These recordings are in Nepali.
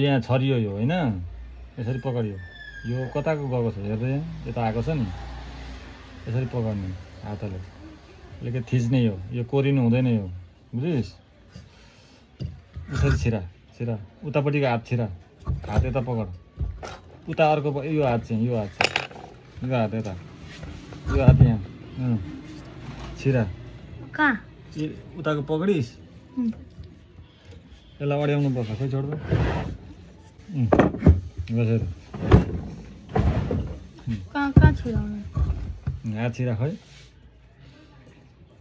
यहाँ छरियो यो होइन यसरी पकडियो यो कताको गएको छ हेर्दै यता आएको छ नि यसरी पकड्ने हातले अलिकति थिच्ने यो कोरिनु हुँदैन यो बुझिस् यसरी छिरा छिरा उतापट्टिको हात छिरा हात यता पकड उता अर्को यो हात चाहिँ यो हात यता यो हात यहाँ छिरा कहाँ उताको पकडिस् यसलाई अड्याउनु पर्छ खोइ छोड्दो बसेर कहाँ छिराउनु हात छिरा खोइ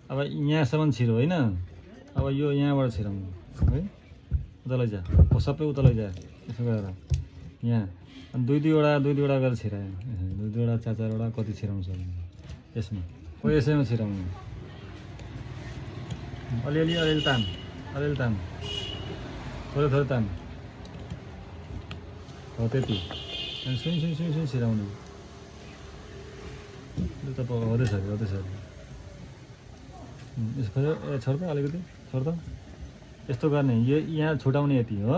अब यहाँसम्म छिरो होइन अब यो यहाँबाट छिराउनु है उता लैजा सबै उता लैजा यसो गरेर यहाँ अनि दुई दुईवटा गरेर छिरायो दुई दुईवटा चार चारवटा कति छिराउनु सक्नु यसमा कोही यसैमा छिराउनु अलिअलि तान थोरै तान हो त्यति अनि सुन छिराउनु उता हो त्यसरी यसो छोड्दा अलिकति छोड्दा यस्तो गर्ने यहाँ छुटाउने यति हो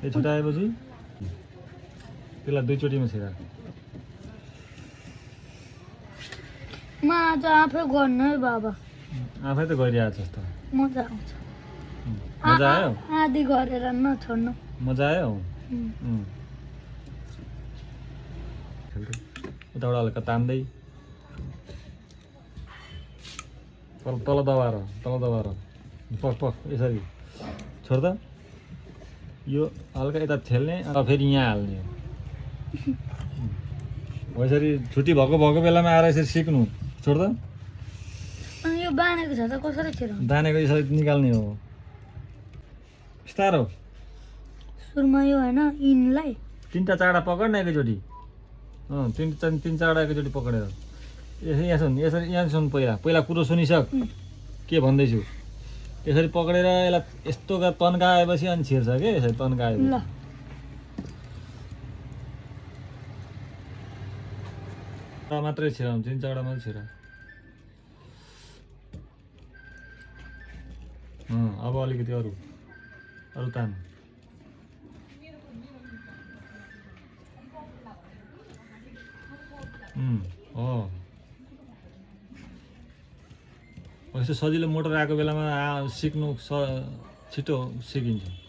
यो छुटाएपछि त्यसलाई दुईचोटिमा छिरा म आज आफै गर्नु है बाबा आफै त गरिरहेको छ जस्तो मजा आउँछ मजा आयो आदि गरेर नछोड्नु मजा आयो उताबाट हल्का तान्दै तल दबाएर पक यसरी छोड्दा यो हल्का यता ठेल्ने अन्त फेरि यहाँ हाल्ने हो यसरी छुट्टी भएको बेलामा आएर यसरी सिक्नु छोड्दा अनि यो बानेको छ त कसरी छिराउनु दानेको यसरी निकाल्ने हो बिस्तारो सुरुमा यो होइन इनलाई तिनवटा चारवटा पकड्ने एकैचोटि तिन चारवटा एकैचोटि पक्रेर यहाँ सुन पहिला कुरो सुनिसक के भन्दैछु यसरी पक्रेर यसलाई यस्तो तन्काएपछि अनि छिर्छ के यसरी तन्काएपछि मात्रै छिराउनु तिन चारवटा मात्रै छिरा अब अलिकति अरू तान हो यस्तो सजिलो मोटर आएको बेलामा सिक्नु छिटो सिकिन्छ